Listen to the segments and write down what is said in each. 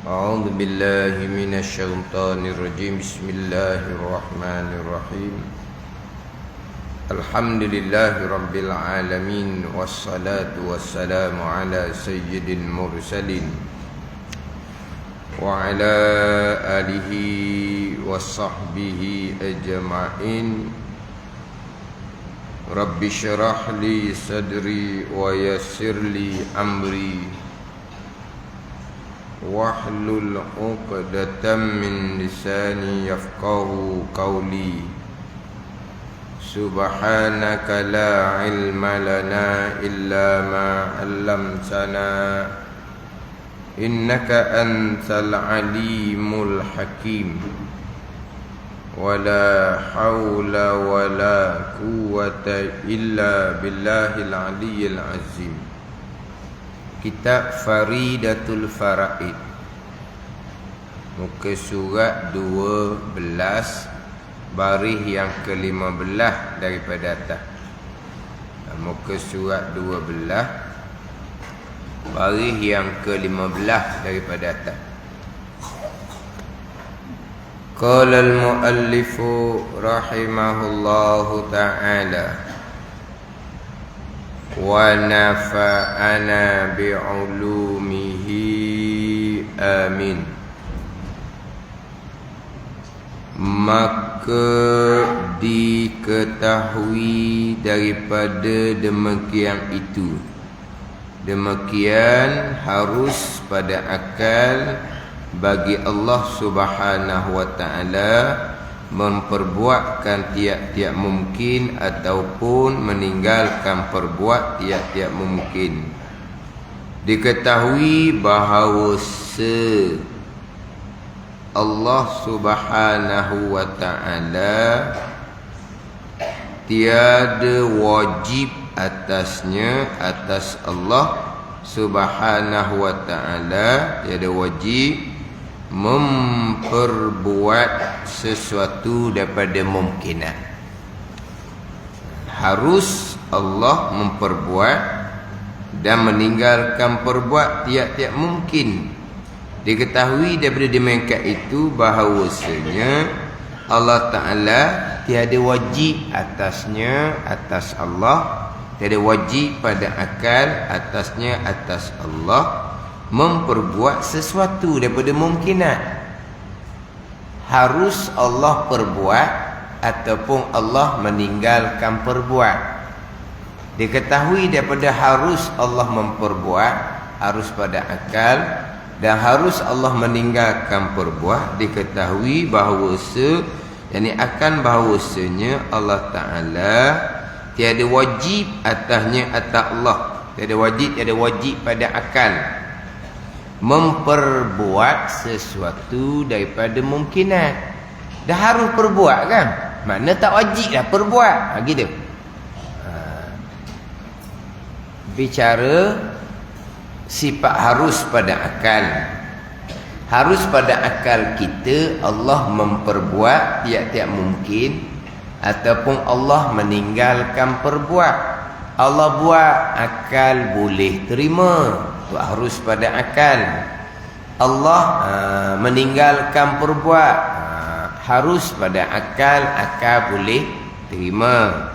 أعوذ بالله من الشيطان الرجيم. بسم الله الرحمن الرحيم. الحمد لله رب العالمين، والصلاة والسلام على سيد المرسلين وعلى آله وصحبه أجمعين. رب اشرح لي صدري ويسر لي أمري wahlul 'uqdatam min lisani yafqahu qawli. Subhanaka la ilma lana illa ma 'allamtana innaka antal alimul hakim. Wala haula wala quwwata illa billahil aliyyil azim. Kitab Faridatul Faraid, muka surat 12, baris yang ke-15 daripada atas. Muka surat 12, baris yang ke-15 daripada atas. Qala al-muallifu rahimahullahu ta'ala, wa nafa'ana bi'ulumihi amin. Maka diketahui daripada demikian itu, demikian harus pada akal bagi Allah Subhanahu wa ta'ala memperbuatkan tiap-tiap mungkin ataupun meninggalkan perbuat tiap-tiap mungkin. Diketahui bahawa Allah Subhanahu wa ta'ala tiada wajib atasnya, atas Allah Subhanahu wa ta'ala tiada wajib memperbuat sesuatu daripada mungkinat. Harus Allah memperbuat dan meninggalkan perbuat tiap-tiap mungkin. Diketahui daripada demikian itu bahawasanya Allah Ta'ala tiada wajib atasnya, atas Allah, tiada wajib pada akal atasnya, atas Allah memperbuat sesuatu daripada mungkinat. Harus Allah perbuat ataupun Allah meninggalkan perbuat. Diketahui daripada harus Allah memperbuat, harus pada akal, dan harus Allah meninggalkan perbuat. Diketahui bahawa akan bahawasanya Allah Ta'ala tiada wajib atasnya, atas Allah tiada wajib pada akal memperbuat sesuatu daripada mungkinat. Dah harus perbuat kan? Mana tak wajib dah perbuat. Gitu. Bicara sifat harus pada akal. Harus pada akal kita Allah memperbuat tiap-tiap mungkin ataupun Allah meninggalkan perbuat. Allah buat, akal boleh terima, itu harus pada akal. Allah meninggalkan perbuat, harus pada akal, akal boleh terima.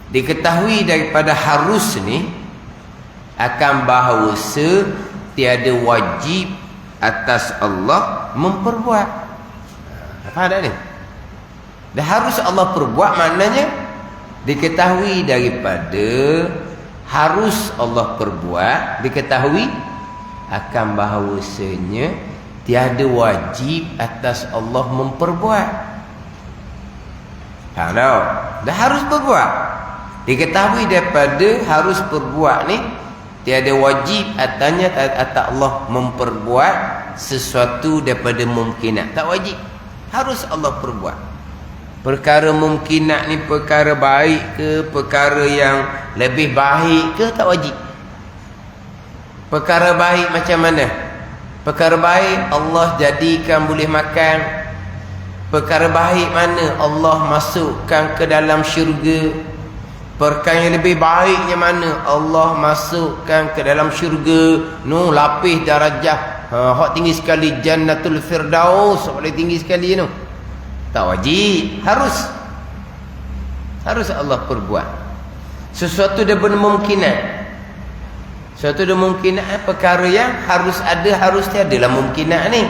Diketahui daripada harus ni akan bahawa tiada wajib atas Allah memperbuat. Apa ada ni? Dah harus Allah perbuat, maknanya diketahui daripada harus Allah perbuat, diketahui akan bahawasanya tiada wajib atas Allah memperbuat. Kalau dah harus perbuat, diketahui daripada harus perbuat ni tiada wajib atasnya, atas Allah memperbuat sesuatu daripada mungkinat. Tak wajib, harus Allah perbuat. Perkara mungkinat ni perkara baik ke, perkara yang lebih baik ke, tak wajib. Perkara baik macam mana? Perkara baik Allah jadikan boleh makan. Perkara baik mana Allah masukkan ke dalam syurga. Perkara yang lebih baiknya mana? Allah masukkan ke dalam syurga, lapis darajah hak tinggi sekali Jannatul Firdaus, paling tinggi sekali tu. Tak wajib, harus Allah perbuat. Sesuatu daripada mungkinat. Sesuatu daripada mungkinat, perkara yang harus ada, harus tiada lah mungkinat ni.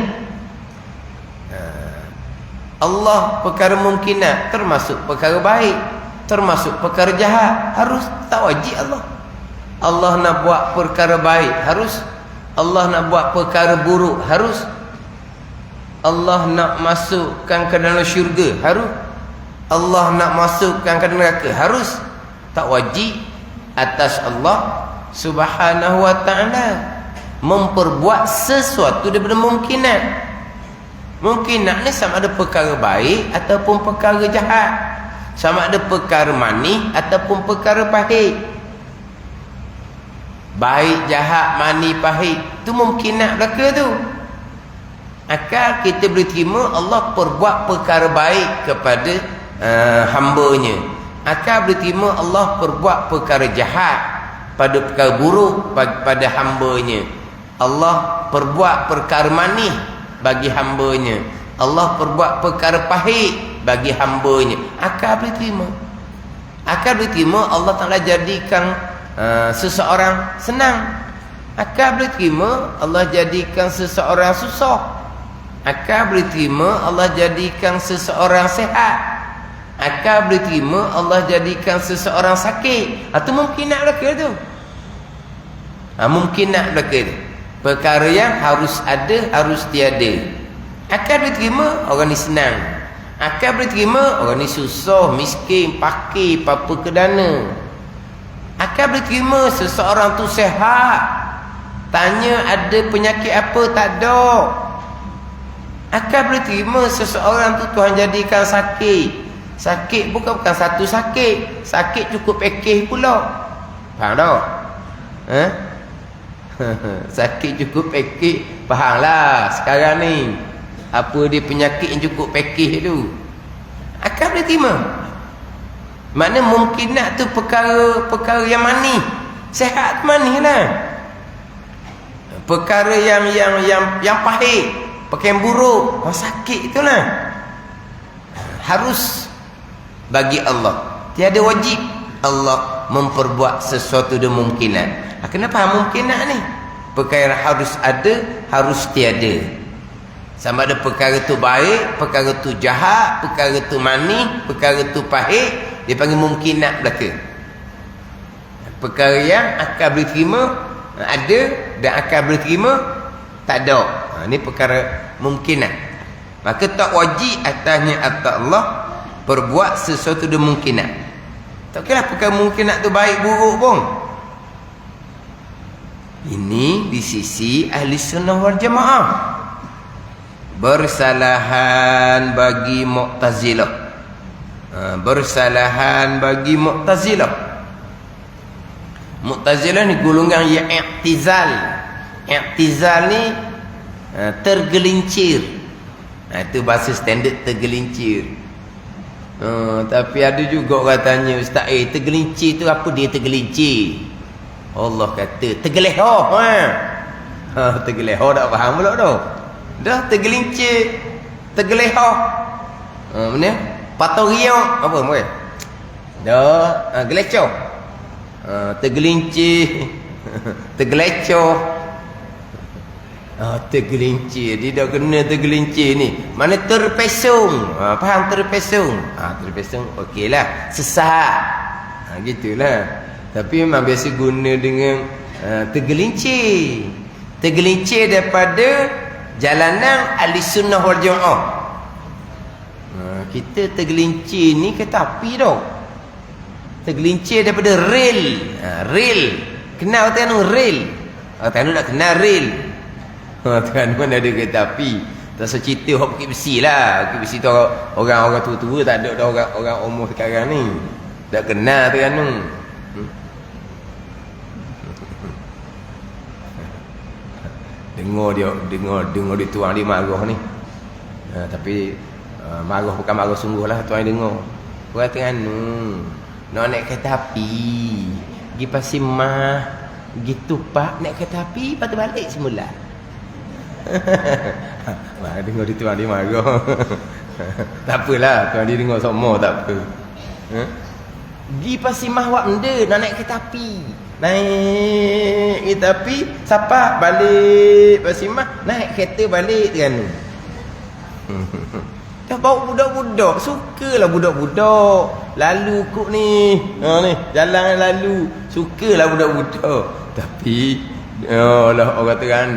Allah perkara mungkinat, termasuk perkara baik, termasuk perkara jahat, harus. Tak wajib Allah. Allah nak buat perkara baik, harus. Allah nak buat perkara buruk, harus. Allah nak masukkan ke dalam syurga, harus. Allah nak masukkan ke dalam neraka, harus. Tak wajib atas Allah Subhanahu wa ta'ala memperbuat sesuatu daripada mungkinat. Mungkinat ni sama ada perkara baik ataupun perkara jahat, sama ada perkara manis ataupun perkara pahit. Baik, jahat, manis, pahit, tu mungkinat belaka tu. Akal kita boleh terima Allah perbuat perkara baik kepada hamba-Nya. Akal boleh terima Allah perbuat perkara jahat, pada perkara buruk pada hamba-Nya. Allah perbuat perkara manis bagi hamba-Nya. Allah perbuat perkara pahit bagi hamba-Nya. Akal boleh terima. Akal boleh terima Allah Ta'ala jadikan seseorang senang. Akal boleh terima Allah jadikan seseorang susah. Akal boleh terima Allah jadikan seseorang sehat. Akal boleh terima Allah jadikan seseorang sakit. Itu mungkinat belaka tu. Mungkinat belaka tu. Perkara yang harus ada, harus tiada. Akal boleh terima orang ni senang. Akal boleh terima orang ni susah, miskin, pakir, apa kedana. Akal boleh terima seseorang tu sehat. Tanya ada penyakit apa, tak ada. Akal boleh terima seseorang tu Tuhan jadikan sakit. Sakit bukan satu sakit. Sakit cukup pakej pula. Faham tak? Sakit cukup pakej. Faham lah sekarang ni. Apa dia penyakit yang cukup pakej tu. Akal boleh terima. Makna mungkinat tu perkara yang manis. Sehat manis lah. Perkara yang pahit, perkara yang buruk, sakit itulah. Harus bagi Allah. Tiada wajib Allah memperbuat sesuatu dengan mungkinat. Kenapa mungkinat ni? Perkara harus ada, harus tiada. Sama ada perkara tu baik, perkara tu jahat, perkara tu manis, perkara tu pahit, dia panggil mungkinat belaka. Perkara yang akal boleh terima ada, dan akal boleh terima tak ada. Ini perkara mungkinat. Maka tak wajib atasnya atas Allah perbuat sesuatu dengan mungkinat. Tak kira perkara mungkinat tu baik buruk pun. Ini di sisi ahli sunnah wal jamaah. Bersalahan bagi Mu'tazilah. Bersalahan bagi Mu'tazilah. Mu'tazilah ni golongan yang i'tizal. I'tizal ni tergelincir. Itu bahasa standard, tergelincir. Tapi ada juga orang tanya, Ustaz, tergelincir tu apa dia tergelincir? Allah kata tergeleho. Tergeleho tak faham pula dah. Dah tergelincir, tergeleho. Mana? Patoriok apa boleh? Dah gelecoh. Tergelincir, tergelecoh. Tergelincir. Dia dah kena tergelincir ni. Mana terpesong. Faham terpesong? Terpesong okeylah. Sesat. Gitulah. Tapi memang biasa guna dengan tergelincir. Tergelincir daripada jalanan ahli sunnah wal jamaah. Kita tergelincir ni kereta api tau. Tergelincir daripada rel. Rel. Kenal tak anu rel? Tak nak kenal rel. Tuan mana ada kereta api. Tak usah cerita hok bukit besi lah. Bukit besi tu orang-orang tua-tua, tak ada orang umur sekarang ni. Tak kenal tu kan tu. Dengar dia tuang dia marah ni. Tapi marah bukan marah sungguh lah, tuan dengar. Orang tengah nak naik kereta api, pergi Pasir Mah, pergi Tupak naik kereta api, lepas tu balik semula. Mak dengar dia tuan dia marah. Tak apalah, tuan dia dengar semua tak apa. Gi Pasimah wak benda nak naik kereta api. Naik kereta api, siapa balik Pasimah, naik kereta balik kan. Dah bawa budak-budak, sukalah budak-budak. Lalu kok ni. Ni, jalan lalu. Sukalah budak-budak. Tapi lah orang kata kan.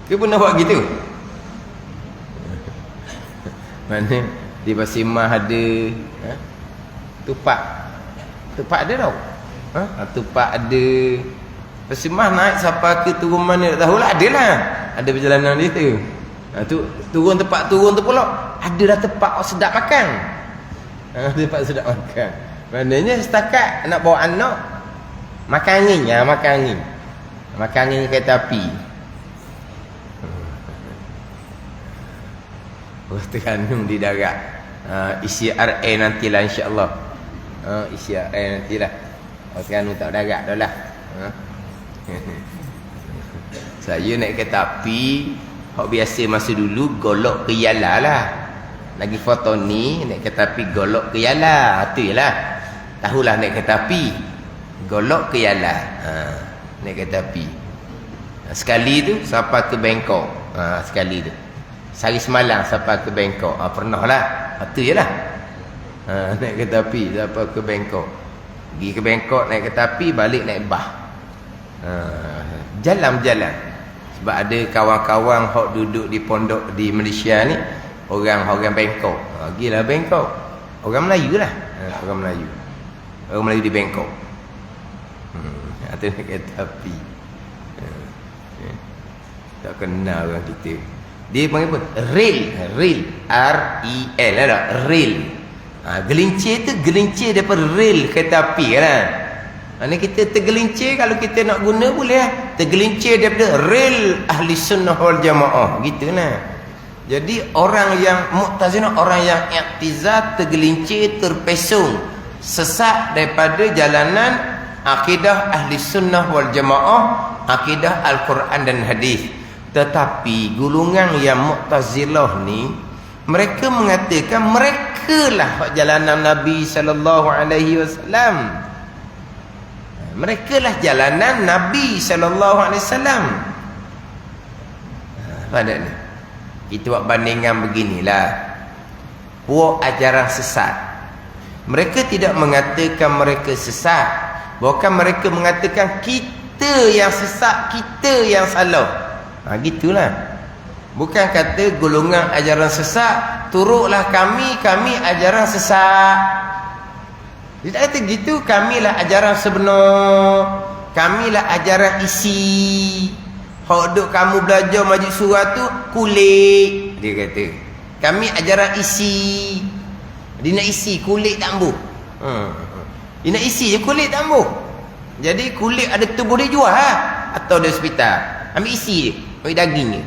Dia pernah buat gitu. Mana di Pasimah ada tupak. Tupak ada tau. Tupak ada. Pasimah naik sampai ke turun mana tak tahulah, adalah. Ada perjalanan dia tu. Turun tempat turun tu pula adalah tempat sedap makan. Tempat sedap makan. Maknanya setakat nak bawa anak makan angin, makan angin. Makan angin kereta api. Teranum di darat. Isi RA nantilah insya-Allah. Isi RA nantilah. Teranum tak darat dah lah. Saya naik kereta api, hak biasa masa dulu golok ke Yala lah. Lagi foto ni naik kereta api golok ke Yala. Tu jelah. Tahulah naik kereta api. Golok ke Yala. Naik kereta api. Sekali tu sampai ke Bangkok. Sekali tu. Sehari semalam sampai ke Bangkok. Pernah lah. Tu jelah. Naik kereta api sampai ke Bangkok. Pergi ke Bangkok naik kereta api, balik naik bah. Jalan-jalan. Sebab ada kawan-kawan hok duduk di pondok di Malaysia ni, orang Bangkok. Gilah Bangkok. Orang Melayu lah. Orang Melayu. Orang Melayu di Bangkok. Ada naik kereta api. Tak kenal orang kita. Dia panggil apa? Rail. R-E-L ada. Rail. Gelincir tu gelincir daripada rail kereta api kan. Mana kita tergelincir, kalau kita nak guna boleh lah. Tergelincir daripada rel ahli sunnah wal jamaah. Gitu lah. Jadi orang yang Mu'tazilah, orang yang i'tizal, tergelincir, terpesong, sesat daripada jalanan akidah ahli sunnah wal jamaah, akidah Al-Quran dan hadis. Tetapi golongan yang Mu'tazilah ni, mereka mengatakan mereka lah jalanan Nabi SAW. Mereka lah jalanan Nabi SAW. Pada ni kita buat bandingan beginilah. Buat ajaran sesat, mereka tidak mengatakan mereka sesat, bahkan mereka mengatakan kita yang sesat, kita yang salah. Gitulah. Bukan kata golongan ajaran sesat, turutlah kami ajaran sesat. Dia tak kata gitu, kamilah ajaran sebenar, kamilah ajaran isi. Hak duk kamu belajar majlis surah tu kulit, dia kata. Kami ajaran isi. Dia nak isi kulit tak ambuh. Dia nak isi je kulit tak ambuh. Jadi kulit ada tubuh dia jual atau di hospital. Ambil isi je, ambil daging je.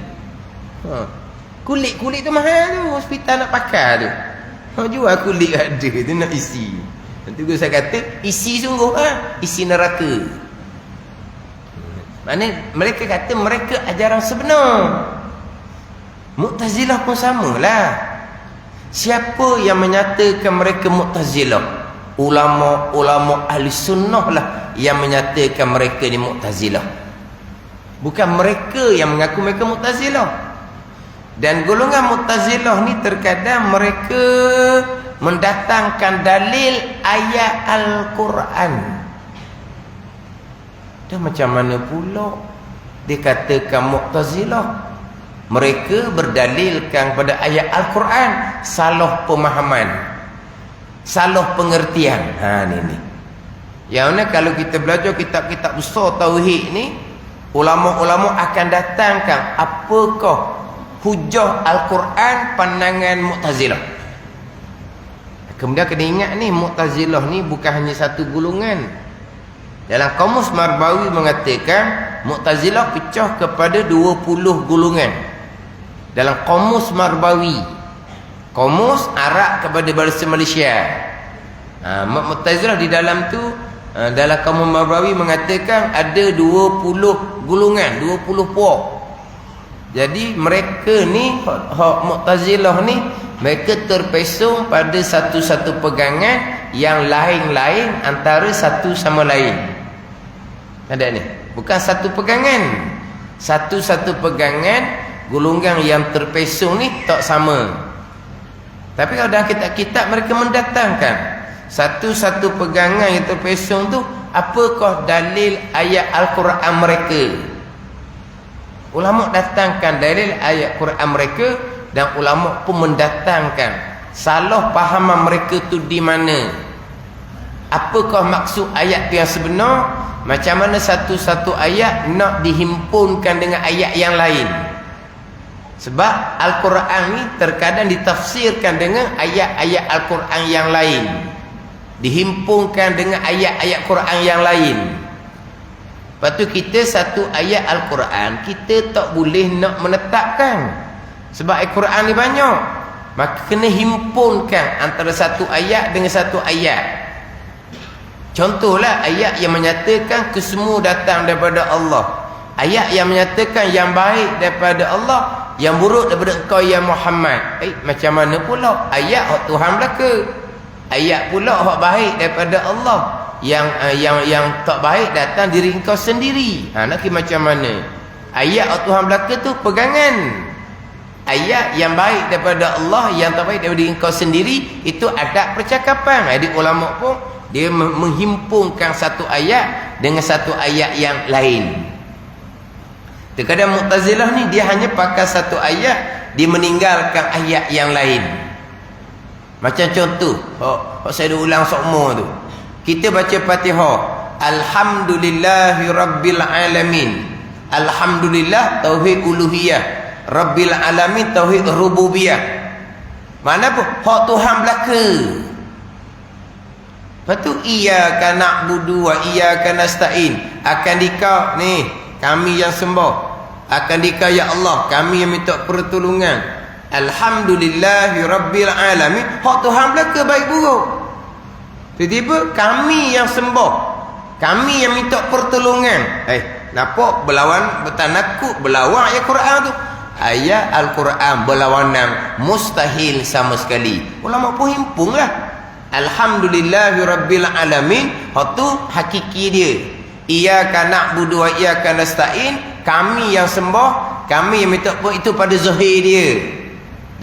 Kulit tu mahal tu, hospital nak pakai tu. Jual kulit ada, dia nak isi. Nanti saya kata isi sungguh isi neraka. Maknanya mereka kata mereka ajaran sebenar. Mu'tazilah pun samalah. Siapa yang menyatakan mereka Mu'tazilah? Ulama-ulama ahli sunnah lah yang menyatakan mereka ni Mu'tazilah. Bukan mereka yang mengaku mereka Mu'tazilah. Dan golongan Mu'tazilah ni terkadang mereka mendatangkan dalil ayat Al-Quran. Dan macam mana pula dia katakan Mu'tazilah? Mereka berdalilkan pada ayat Al-Quran, salah pemahaman, salah pengertian. Ni. Yang mana kalau kita belajar kitab-kitab besar tauhid ni, ulama-ulama akan datangkan apakah hujah Al-Quran pandangan Mu'tazilah. Kemudian kena ingat ni, Mu'tazilah ni bukan hanya satu golongan. Dalam Kamus Marbawi mengatakan Mu'tazilah pecah kepada 20 golongan. Dalam Kamus Marbawi, Kamus Arab kepada bahasa Malaysia. Mu'tazilah di dalam tu Dalam kaum Mabrawi mengatakan ada 20 gulungan, 20 puak. Jadi mereka ni Mu'tazilah ni, mereka terpesong pada satu-satu pegangan yang lain-lain antara satu sama lain. Ada ni, bukan satu pegangan. Satu-satu pegangan golongan yang terpesong ni tak sama. Tapi kalau dalam kitab-kitab mereka mendatangkan satu-satu pegangan yang terpesong tu, apakah dalil ayat Al-Quran mereka? Ulama datangkan dalil ayat Quran mereka, dan ulama pun mendatangkan salah pahaman mereka tu di mana. Apakah maksud ayat tu yang sebenar? Macam mana satu-satu ayat nak dihimpunkan dengan ayat yang lain? Sebab Al-Quran ni terkadang ditafsirkan dengan ayat-ayat Al-Quran yang lain, dihimpunkan dengan ayat-ayat Quran yang lain. Lepas tu kita satu ayat Al-Quran kita tak boleh nak menetapkan, sebab Al-Quran ni banyak, maka kena himpunkan antara satu ayat dengan satu ayat. Contohlah ayat yang menyatakan kesemua datang daripada Allah, ayat yang menyatakan yang baik daripada Allah, yang buruk daripada engkau ya Muhammad. Macam mana pula ayat hak Tuhan belaka, ayat pula hak baik daripada Allah, yang tak baik datang diri engkau sendiri. Nak kira macam mana? Ayat hak Tuhan belaka tu pegangan, ayat yang baik daripada Allah, yang tak baik daripada diri engkau sendiri, itu adab percakapan. Jadi ulama pun dia menghimpunkan satu ayat dengan satu ayat yang lain. Terkadang Mu'tazilah ni dia hanya pakai satu ayat, dia meninggalkan ayat yang lain. Macam contoh saya dah ulang sokmo tu, kita baca Fatihah, Alhamdulillahi Rabbil Alamin. Alhamdulillah tauhid uluhiyah, Rabbil Alamin tauhid rububiyah. Mana pun hak Tuhan belaka. Lepas tu iyyaka na'budu wa iyyaka nasta'in. Akan dikau ni kami yang sembah, akan dikau ya Allah kami yang minta pertolongan. Alhamdulillahi Rabbil Alamin, hak Tuhan belaka baik buruk. Tiba-tiba kami yang sembah, kami yang minta pertolongan. Nampak berlawan, bertanakut, berlawan ayat Quran tu. Ayat Al-Quran berlawanan, mustahil sama sekali. Ulama pun himpunglah. Alhamdulillahi Rabbil Alamin, hak tu hakiki dia. Iyyaka na'budu wa iyyaka nasta'in, kami yang sembah, kami yang minta pun, itu pada zahir dia.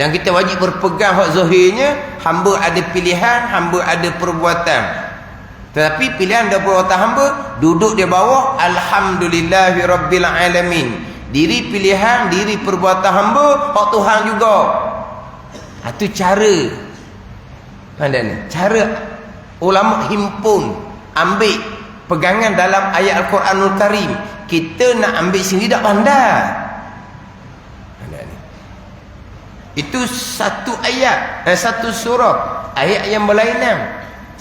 Dan kita wajib berpegang hak zahirnya. Hamba ada pilihan, hamba ada perbuatan. Tetapi pilihan dan perbuatan hamba duduk di bawah Alhamdulillahi Rabbil Alamin. Diri pilihan, diri perbuatan hamba hak Tuhan juga. Itu cara. Pandai ni, cara ulama himpun, ambil pegangan dalam ayat Al-Quranul Karim. Kita nak ambil sendiri tak pandai. Pandai ni. Itu satu ayat, satu surah, ayat yang berlainan.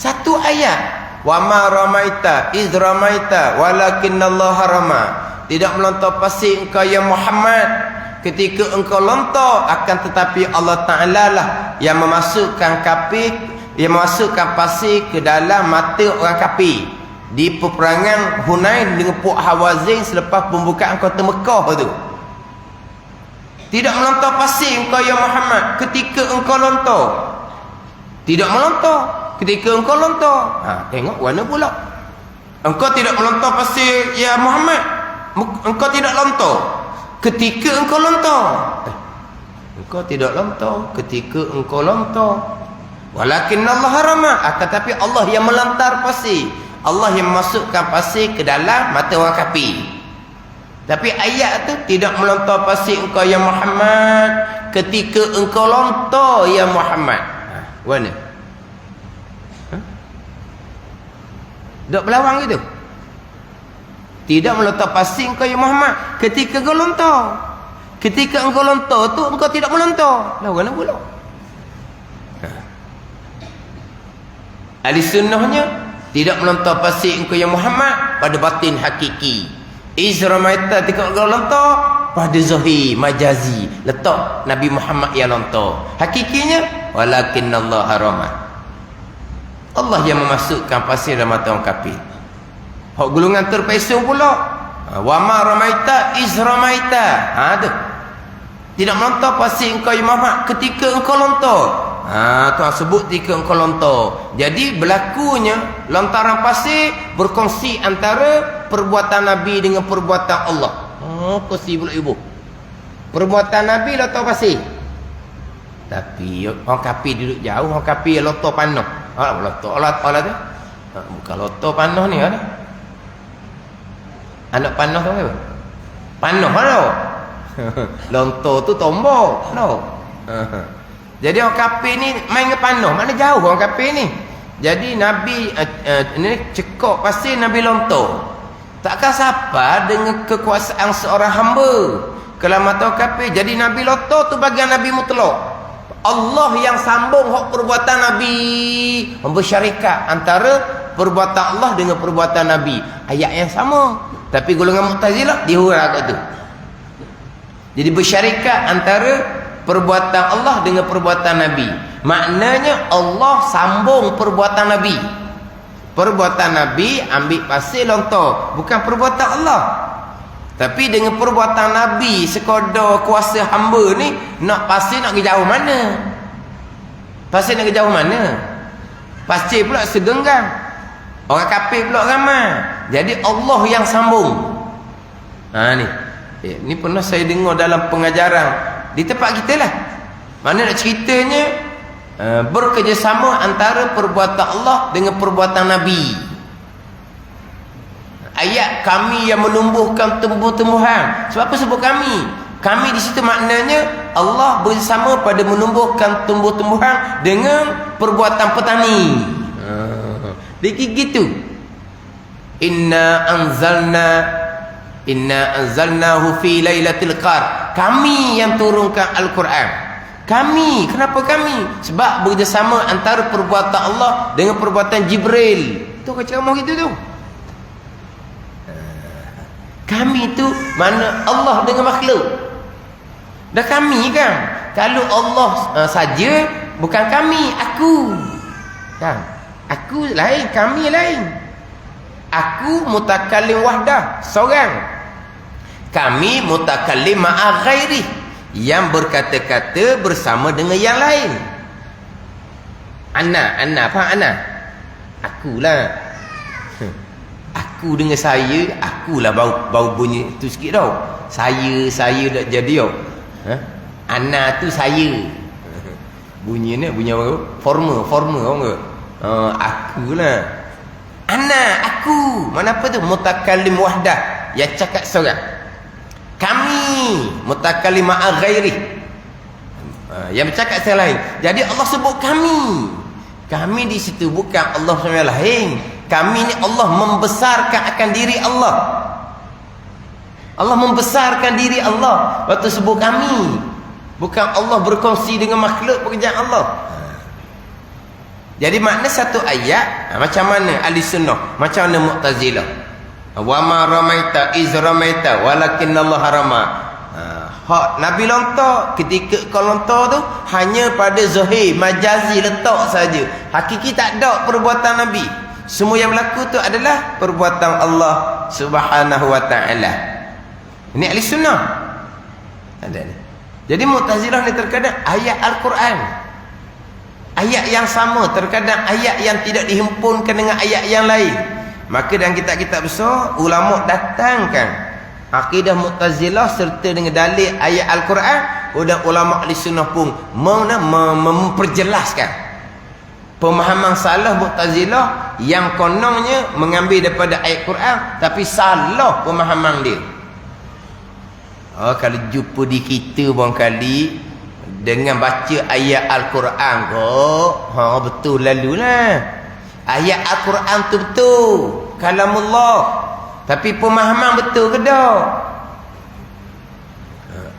Satu ayat. Wa ma ramaita iz ramaita walakinnallaha rama. Tidak melontar pasir engkau ya Muhammad ketika engkau lontar, akan tetapi Allah Ta'ala lah yang memasukkan kafir, yang memasukkan pasir ke dalam mata orang kafir di peperangan Hunain dengan Puak Hawazin selepas pembukaan kota Mekah tu. Tidak melontar pasir engkau ya Muhammad ketika engkau lontar, tidak melontar ketika engkau lontar. Tengok warna pula. Engkau tidak melontar pasir ya Muhammad, engkau tidak lontar ketika engkau lontar. Engkau tidak lontar ketika engkau lontar. Walakinnallaha rama, akan tapi Allah yang melantar pasir, Allah yang memasukkan pasir ke dalam mata orang kafir. Tapi ayat tu tidak melontar pasir engkau ya Muhammad ketika engkau lontar ya Muhammad. Mana? Dok berlawang gitu. Tidak melontar pasir engkau ya Muhammad ketika engkau lontar. Ketika engkau lontar tu engkau tidak melontar. Lawan apa pula? Ahli sunnahnya tidak melontar pasir engkau ya Muhammad pada batin hakiki. Izramaita ketika engkau lontar pada zahir majazi, letak Nabi Muhammad yang lontar. Hakikinya walakinnallaha rama. Allah yang memasukkan pasir dalam mata orang kafir. Hak gulungan terpesong pula. Wa ma ramaita iz ramaita. Tu. Tidak melontar pasti engkau ya Muhammad ketika engkau lontar. Tuan sebut ketika engkau lontar. Jadi berlakunya lontaran pasir berkongsi antara perbuatan Nabi dengan perbuatan Allah. Kongsi pula ibu. Perbuatan Nabi lontar pasir. Tapi orang kafir duduk jauh, orang kafir lontar panah. Lontar Allah tu. Bukan lontar panah ni ada. Anak panah tu apa? Panah tu. Lontar tu tombol no. Jadi orang kafir ni main dengan panah, mana jauh orang kafir ni. Jadi Nabi ni cekok pasti Nabi lontar. Takkan siapa dengan kekuasaan seorang hamba. Kalau mata orang kafir, jadi Nabi lontar tu bagian Nabi mutlak. Allah yang sambung hak perbuatan Nabi, bersyarikat antara perbuatan Allah dengan perbuatan Nabi. Ayat yang sama. Tapi golongan Mu'tazilah dihurang kat tu. Jadi bersyarikat antara perbuatan Allah dengan perbuatan Nabi. Maknanya Allah sambung perbuatan Nabi. Perbuatan Nabi ambil pasir lontar, bukan perbuatan Allah. Tapi dengan perbuatan Nabi sekadar kuasa hamba ni, nak pasir nak ke jauh mana? Pasir nak ke jauh mana? Pasir pula segenggang. Orang kafir pula ramai. Jadi Allah yang sambung. Ni. Ni pernah saya dengar dalam pengajaran di tempat kita lah. Mana nak ceritanya bekerjasama antara perbuatan Allah dengan perbuatan Nabi. Ayat kami yang menumbuhkan tumbuh-tumbuhan. Sebab apa sebut kami? Kami di situ maknanya Allah bersama pada menumbuhkan tumbuh-tumbuhan dengan perbuatan petani. Begitu. Inna anzalnahu fi lailatul qadr. Kami yang turunkan Al-Quran. Kami, kenapa kami? Sebab bekerjasama antara perbuatan Allah dengan perbuatan Jibril. Tu kau ceramah gitu tu. Kami tu mana Allah dengan makhluk. Dah kami kan. Kalau Allah saja, bukan kami, aku. Kan? Aku lain, kami lain. Aku mutakallim wahdah, seorang. Kami mutakallim ma'a ghairi, yang berkata-kata bersama dengan yang lain. Ana, faham ana? Akulah. Aku dengan saya, akulah bau bunyi tu sikit tau. Saya dah jadi tau. Ana tu saya. Bunyi ni bunyi apa? Forma orang ke? Akulah. Ana, aku. Mana apa tu? Mutakallim wahdah, yang cakap seorang. Kami mutakallim ma'a ghairi, yang bercakap yang lain. Jadi Allah sebut kami. Kami di situ bukan Allah yang lain. Kami ni Allah membesarkan akan diri Allah. Allah membesarkan diri Allah waktu sebut kami. Bukan Allah berkongsi dengan makhluk pekerjaan Allah. Jadi makna satu ayat macam mana ahli sunnah, macam mana Mu'tazilah. Wa ma ramaita iz ramaita walakinnallaha rama. Hak Nabi lontar, ketika kau lontar tu hanya pada zahir majazi letak saja. Hakiki tak ada perbuatan Nabi. Semua yang berlaku tu adalah perbuatan Allah Subhanahu wa taala. Ini ahli sunnah. Ada ni. Jadi Mu'tazilah ni terkadang ayat Al-Quran, ayat yang sama, terkadang ayat yang tidak dihimpunkan dengan ayat yang lain. Maka dalam kitab-kitab besar ulama datangkan akidah Mu'tazilah serta dengan dalil ayat Al-Quran, dan ulama ahli sunnah pun memperjelaskan pemahaman salah Mu'tazilah yang kononnya mengambil daripada ayat Quran tapi salah pemahaman dia. Kalau jumpa di kita barangkali dengan baca ayat Al-Quran betul lalulah. Ayat Al-Quran tu betul kalamullah, tapi pemahaman betul ke tak?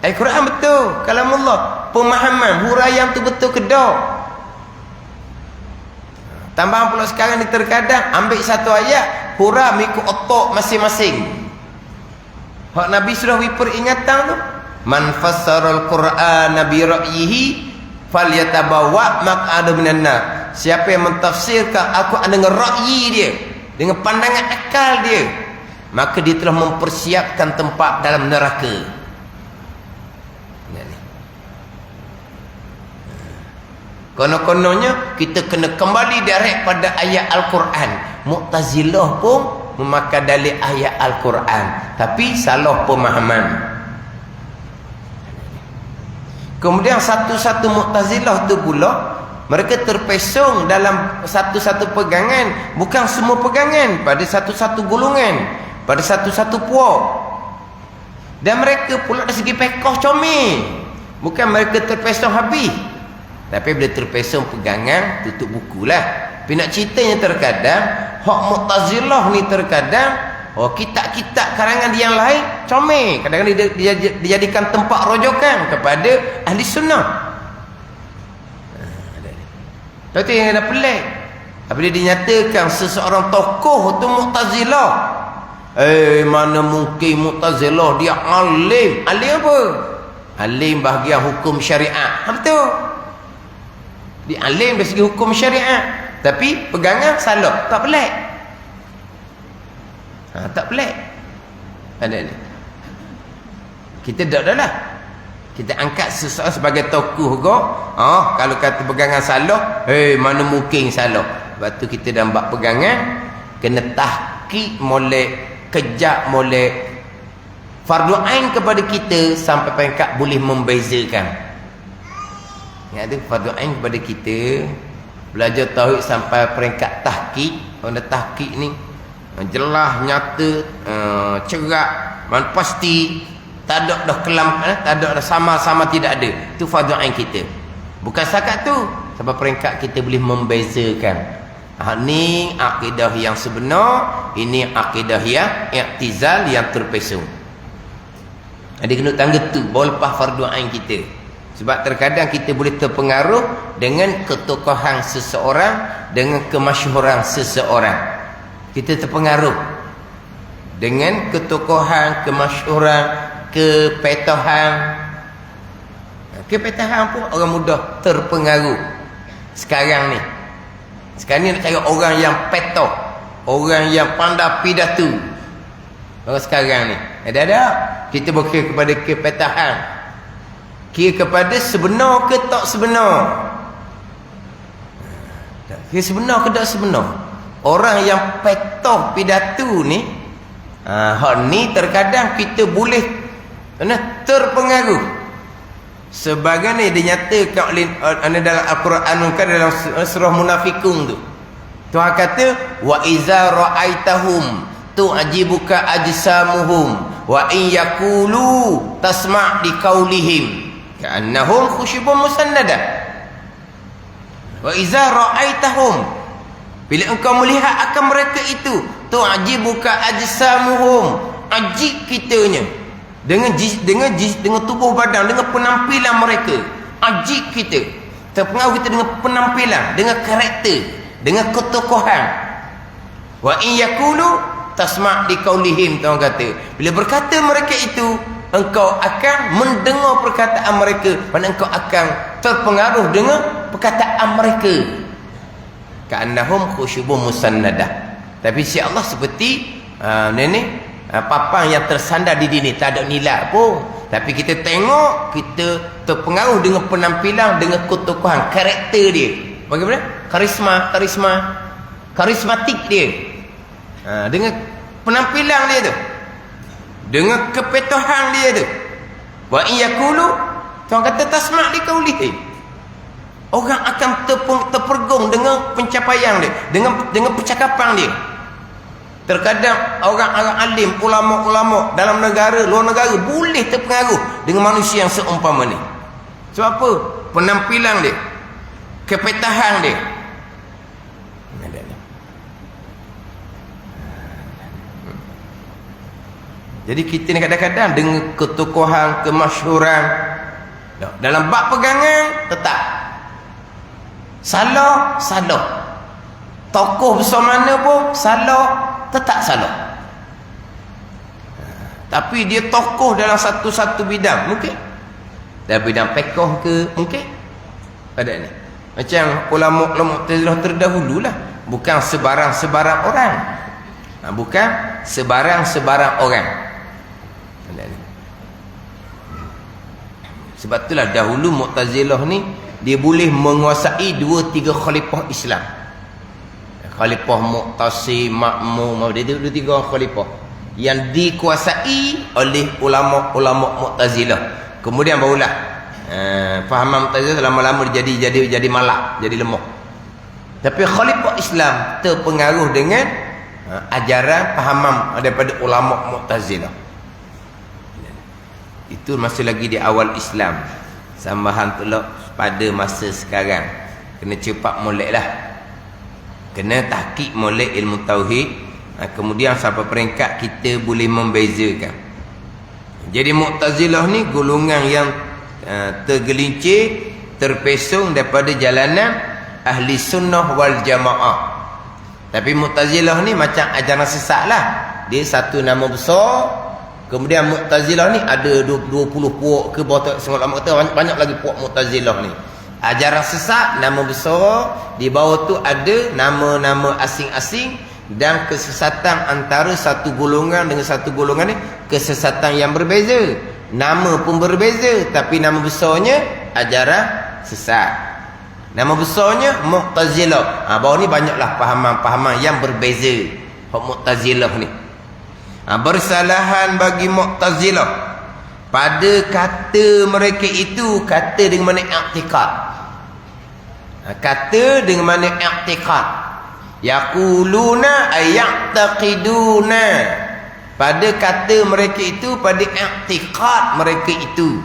Ayat Quran betul kalamullah, pemahaman huraian tu betul ke tak? Tambahan pula sekarang ni terkadang ambil satu ayat huraian mengikut otak masing-masing. Hak Nabi sudah beri peringatan tu, man fassaral Qur'ana bi ra'yihi falyatabawa maq'adahu minan nar. Siapa yang mentafsirkan Al-Quran dengan ra'yi dia, dengan pandangan akal dia, maka dia telah mempersiapkan tempat dalam neraka. Konon-kononnya kita kena kembali direct pada ayat Al-Quran. Mu'tazilah pun memakai dalil ayat Al-Quran, tapi salah pemahaman. Kemudian satu-satu Mu'tazilah tu pula, mereka terpesong dalam satu-satu pegangan, bukan semua pegangan, pada satu-satu golongan, pada satu-satu puak. Dan mereka pula dari segi pekoh comel, bukan mereka terpesong habis, tapi bila terpesong pegangan, tutup buku lah. Tapi nak ceritanya terkadang hak Mu'tazilah ni terkadang kitab-kitab karangan yang lain comel, kadang-kadang dijadikan tempat rojokan kepada ahli sunnah. Itu yang dah pelik. Apabila dinyatakan seseorang tokoh tu Mu'tazilah, mana mungkin Mu'tazilah dia alim. Alim apa? Alim bahagian hukum syariat. Betul, dia alim dari segi hukum syariat, tapi pegangan salah. Tak pelik. Tak pelik. Ada. Kita dah lah. Kita angkat seseorang sebagai tokoh kok. Kalau kata pegangan salah, mana mungkin salah. Sebab tu kita dah buat pegangan, kena tahqiq molek, kejap molek, fardu ain kepada kita sampai peringkat boleh membezakan. Yang ada fardu ain kepada kita belajar tauhid sampai peringkat tahqiq. Kalau dah tahqiq ni jelas, nyata, cerak, pasti, tak ada dah kelam, tak ada dah sama-sama, tidak ada. Itu fardu ain kita. Bukan setakat tu, sampai peringkat kita boleh membezakan. Ni akidah yang sebenar, ini akidah yang i'tizal, yang terpesong. Ada kena tangga tu baru lepas fardu ain kita. Sebab terkadang kita boleh terpengaruh dengan ketokohan seseorang, dengan kemasyhuran seseorang. Kita terpengaruh dengan ketokohan, kemasyhuran, kepetohan. Kepetohan pun orang mudah terpengaruh. Sekarang ni nak cari orang yang petoh, orang yang pandai pidato. Orang sekarang ni ada kita berkira kepada kepetohan, kira kepada sebenar ke tak sebenar, kira sebenar ke tak sebenar. Orang yang petoh pidato ni, hak ni terkadang kita boleh terpengaruh. Sebagaimana dinyatakan oleh dalam Al-Quran, dalam surah Munafikun tu, Tuhan kata, wa iza ra'aitahum tu'jibuka ajsamuhum wa in yaqulu tasma' liqaulihim ka'annahum khusyubun musannadah. Wa iza ra'aitahum, bila engkau melihat akan mereka itu, tu'jibuka ajsamuhum, ajib kitanya, dengan tubuh badan, dengan penampilan mereka, ajib kita, terpengaruh kita dengan penampilan, dengan karakter, dengan ketokohan. Wa in yaqulu tasma' liqaulihim, Tuhan kata, bila berkata mereka itu, engkau akan mendengar perkataan mereka, mana engkau akan terpengaruh dengan perkataan mereka. Ka'annahum khusyubun musannadah. Tapi si Allah seperti papan yang tersandar di dinding, tak ada nilai pun. Tapi kita tengok, kita terpengaruh dengan penampilan, dengan ketokohan, karakter dia. Bagaimana? Karismatik dia. Dengan penampilan dia tu, dengan kepetohan dia tu. Wa in yaqulu, Tuhan kata tasma' liqaulihi, orang akan terpergung dengan pencapaian dia, dengan percakapan dia. Terkadang orang alim, ulama-ulama dalam negara, luar negara boleh terpengaruh dengan manusia yang seumpama ni. Sebab apa? Penampilan dia, kepetahan dia. Jadi kita ni kadang-kadang dengan ketokohan, kemasyhuran, dalam bab pegangan tetap salah. Tokoh besar mana pun salah, tetap salah. Tapi dia tokoh dalam satu-satu bidang, mungkin dalam bidang pekoh ke, mungkin ada ni. Macam ulama-ulama Mu'tazilah terdahululah, bukan sebarang-sebarang orang. Bukan sebarang-sebarang orang. Sebab itulah dahulu Mu'tazilah ni dia boleh menguasai 2-3 khalifah Islam. Khalifah Mu'tasim, Ma'mum, dia 2-3 khalifah yang dikuasai oleh ulama-ulama Mu'tazilah. Kemudian barulah fahaman Mu'tazilah lama-lama jadi malak, jadi lemah. Tapi khalifah Islam terpengaruh dengan ajaran fahaman daripada ulama Mu'tazilah. Itu masih lagi di awal Islam. Sambahan pula pada masa sekarang kena cepat moleklah, kena tahqiq molek ilmu tauhid. Kemudian sampai peringkat kita boleh membezakan. Jadi Mu'tazilah ni golongan yang tergelincir, terpesong daripada jalanan ahli sunnah wal jamaah. Tapi Mu'tazilah ni macam ajaran sesat lah. Dia satu nama besar. Kemudian Mu'tazilah ni ada 20 puak ke bawah. Ulama kata banyak lagi puak Mu'tazilah ni. Ajaran sesat, nama besar. Di bawah tu ada nama-nama asing-asing. Dan kesesatan antara satu golongan dengan satu golongan ni, kesesatan yang berbeza. Nama pun berbeza, tapi nama besarnya ajaran sesat. Nama besarnya Mu'tazilah. Bawah ni banyaklah pahaman-pahaman yang berbeza Mu'tazilah ni. Bersalahan bagi Mu'tazilah pada kata mereka itu, kata dengan mana i'tiqad. Kata dengan mana i'tiqad. Yaquluna ayaqtaqiduna. Pada kata mereka itu, pada i'tiqad mereka itu.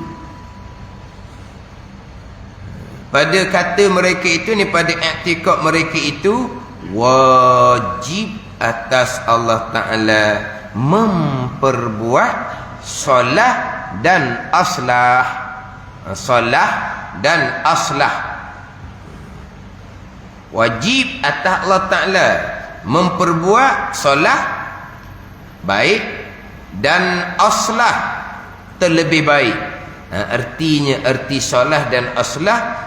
Pada kata mereka itu ni, pada i'tiqad mereka itu, wajib atas Allah Ta'ala memperbuat solah dan aslah. Solah dan aslah. Wajib atas Allah Ta'ala memperbuat solah baik dan aslah terlebih baik. Artinya, arti solah dan aslah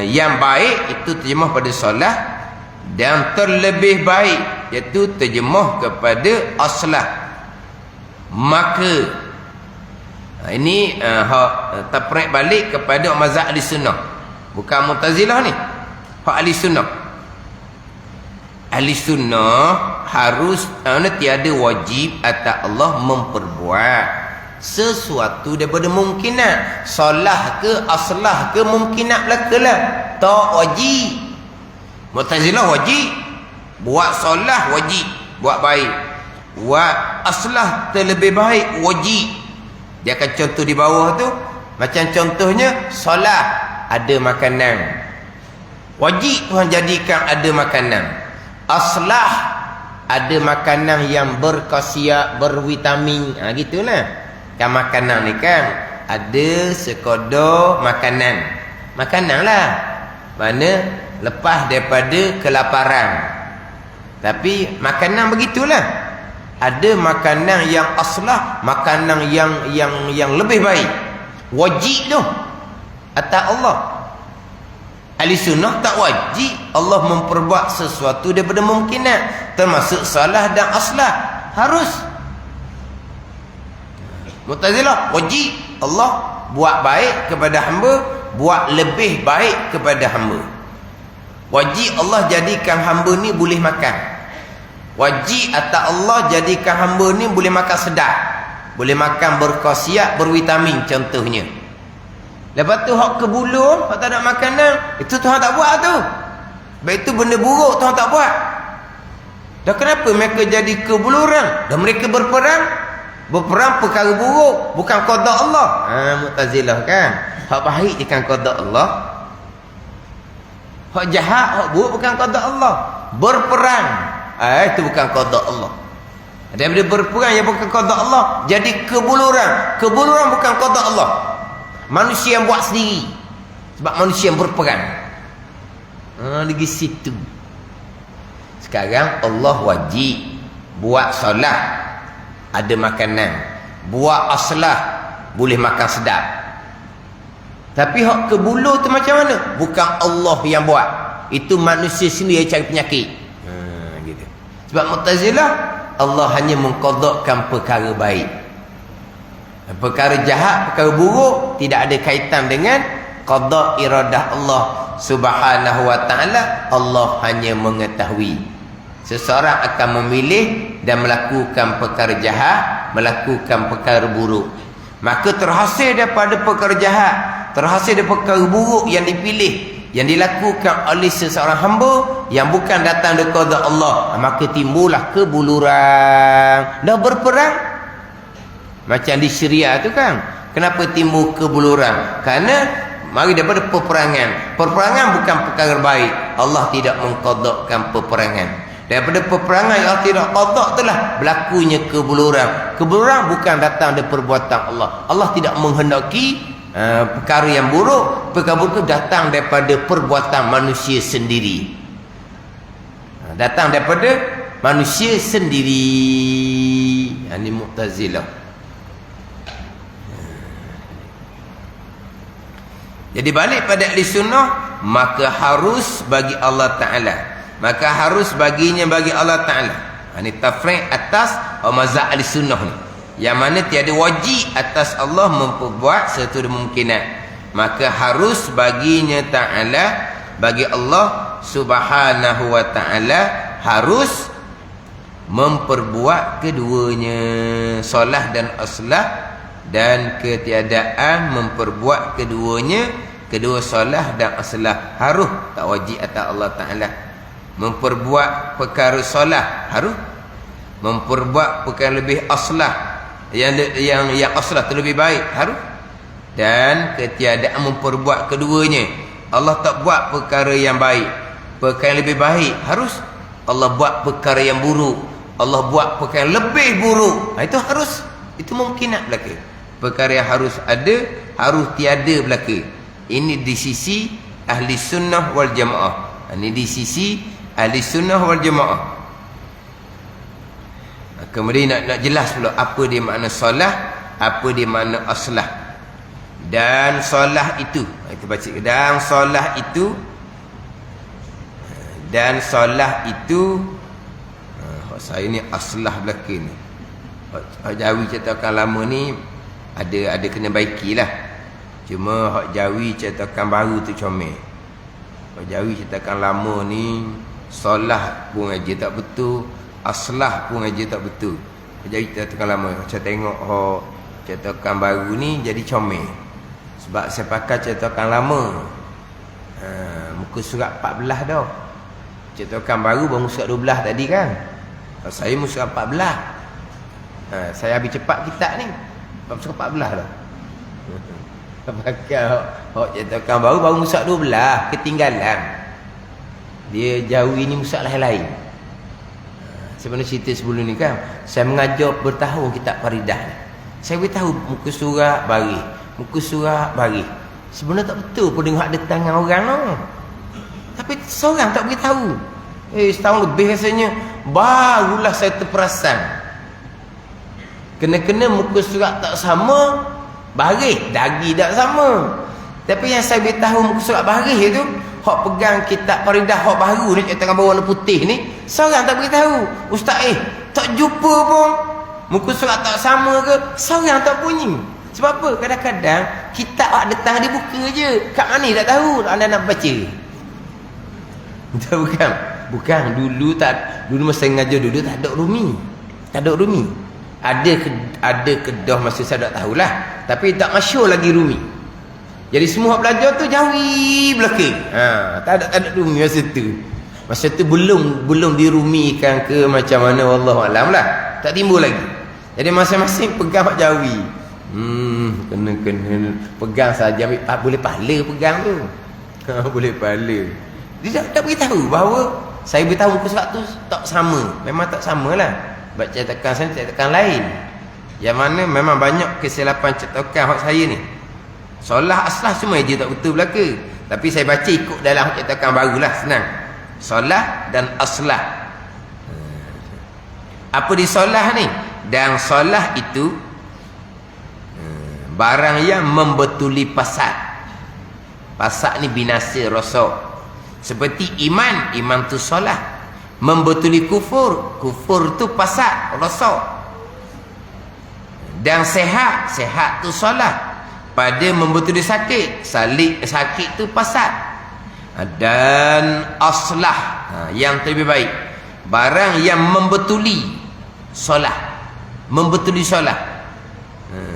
yang baik itu terjemah pada solah, dan terlebih baik iaitu terjemah kepada aslah. Maka ini terperik balik kepada mazhab ahli sunnah, bukan Mu'tazilah ni. Hak ahli sunnah, ahli sunnah harus tiada wajib atas Allah memperbuat sesuatu daripada mungkinat. Solah ke aslah ke mungkinat belakalah, tak wajib. Mu'tazilah wajib buat solah, wajib buat baik. Buat aslah terlebih baik, wajib. Dia akan contoh di bawah tu. Macam contohnya solah, ada makanan, wajib Tuhan jadikan ada makanan. Aslah, ada makanan yang berkhasiat, bervitamin. Gitulah. Kan makanan ni kan ada sekadar makanan. Makanan lah. Mana lepas daripada kelaparan. Tapi makanan begitulah. Ada makanan yang aslah, makanan yang lebih baik. Wajib tu atas Allah. Ahli sunnah tak wajib Allah memperbuat sesuatu daripada mungkinat, termasuk salah dan aslah. Harus. Mu'tazilah wajib Allah buat baik kepada hamba, buat lebih baik kepada hamba. Wajib Allah jadikan hamba ni boleh makan. Wajib atas Allah jadikan hamba ni boleh makan sedap, boleh makan berkhasiat, bervitamin contohnya. Lepas tu hak kebulur, hak tak ada makanan, itu Tuhan tak buat tu. Sebab itu benda buruk Tuhan tak buat. Dan kenapa mereka jadi kebuluran? Dan mereka berperang perkara buruk, bukan qada Allah. Mu'tazilah kan. Hak baik je kan qada Allah. Hak jahat, hak buruk bukan qada Allah. Berperang, itu bukan qada Allah. Daripada berperang yang bukan qada Allah, jadi kebuluran. Kebuluran bukan qada Allah. Manusia yang buat sendiri. Sebab manusia yang berperang. Lagi situ. Sekarang Allah wajib buat solat, ada makanan. Buat aslah, boleh makan sedap. Tapi hak kebuluh tu macam mana? Bukan Allah yang buat. Itu manusia sendiri yang cari penyakit. Gitu. Sebab Mu'tazilah Allah hanya mengqadakkan perkara baik. Perkara jahat, perkara buruk tidak ada kaitan dengan qada iradah Allah Subhanahu wa taala. Allah hanya mengetahui. Seseorang akan memilih dan melakukan perkara jahat, melakukan perkara buruk. Maka terhasil daripada perkara jahat, terhasil daripada perkara buruk yang dipilih, yang dilakukan oleh seseorang hamba yang bukan datang dari qada Allah, maka timbullah kebuluran. Dah berperang macam di Syria tu kan, kenapa timbul kebuluran? Kerana mari daripada peperangan. Peperangan bukan perkara baik. Allah tidak mengqadakkan peperangan. Daripada peperangan yang Allah tidak qadak itulah berlakunya kebuluran. Kebuluran bukan datang dari perbuatan Allah. Allah tidak menghendaki perkara yang buruk. Perkara buruk itu datang daripada perbuatan manusia sendiri. Datang daripada manusia sendiri. Ini Mu'tazilah. Jadi balik pada ahli sunnah, maka harus bagi Allah Ta'ala, maka harus baginya bagi Allah Ta'ala. Ini tafriq atas mazhab ahli sunnah ni, yang mana tiada wajib atas Allah memperbuat satu kemungkinan. Maka harus baginya Ta'ala, bagi Allah Subhanahu wa Ta'ala, harus memperbuat keduanya, solah dan aslah, dan ketiadaan memperbuat keduanya, kedua solah dan aslah harus, tak wajib atas Allah Ta'ala. Memperbuat perkara solah harus, memperbuat perkara lebih aslah, yang aslah tu lebih baik harus, dan ketiadaan memperbuat keduanya. Allah tak buat perkara yang baik, perkara yang lebih baik harus. Allah buat perkara yang buruk, Allah buat perkara yang lebih buruk. Itu harus, itu mungkin nak berlaku. Perkara yang harus ada, harus tiada berlaku. Ini di sisi ahli sunnah wal jamaah. Ini di sisi ahli sunnah wal jamaah. Kemudian nak jelas pula apa dia makna solah, apa dia makna aslah. Dan solah itu, kita baca, dan solah itu, dan solah itu, saya ni aslah belaka ni. Hak Jawi cetakan lama ni ada kena baikilah. Cuma hak Jawi cetakan baru tu comel. Hak Jawi cetakan lama ni solah pun aja tak betul, aslah pun aja tak betul. Hak Jawi cetakan lama, saya tengok hak cetakan baru ni jadi comel. Sebab saya pakai cetakan lama, muka surat 14 dah. Cetakan baru surat 12 tadi kan. Saya muka surat 14. Saya habis cepat kitab ni surat 14 dah. Pakai hak cetakan baru muka 12, ketinggalan. Dia jauh ini muka lain-lain. Sebenarnya cerita sebelum ni kan, saya mengajar bertahun kitab Faridah. Saya beritahu muka surat baris, muka surat baris. Sebenarnya tak betul pun dengar ada tangan orang no. Tapi seorang tak beritahu. Setahun lebih rasanya barulah saya terperasan. Kena-kena muka surat tak sama, baris dagi tak sama. Tapi yang saya beritahu muka surat baris itu, hak pegang kitab Faridah hak baru ni, cetakan berwarna putih ni, seorang tak beritahu. Ustaz tak jumpa pun muka surat tak sama ke, seorang tak bunyi. Sebab apa? Kadang-kadang kitab ada tangan dibuka je, kat mana tak tahu anda nak baca. Bukan. Bukan dulu masa ngajar dulu tak ada rumi. Tak ada rumi. Ada kedah masa saya tak tahulah, tapi tak masyhur lagi rumi. Jadi semua belajar tu Jawi belaka. Tak ada rumi masa tu. Masa tu belum dirumikan ke macam mana, wallahu alam lah. Tak timbul lagi. Jadi masing-masing pegang hak Jawi. Kena pegang saja, boleh pahala pegang tu. Boleh pahala. Dia tak beritahu bahawa saya beritahu muka surat tu tak sama. Memang tak samalah. Sebab cetakan saya cetakan lain, yang mana memang banyak kesilapan cetakan hak saya ni. Solah aslah semua je tak betul belaka. Tapi saya baca ikut dalam cetakan barulah, senang. Solah dan aslah. Apa di solah ni? Dan solah itu barang yang membetuli fasad. Fasad ni binasa rosak. Seperti iman tu solah. membetuli kufur. Kufur tu fasad, rosak. Dan sehat, sehat tu solat. Pada membetuli sakit, sakit tu fasad. Dan aslah, yang lebih baik, barang yang membetuli solat, membetuli solat.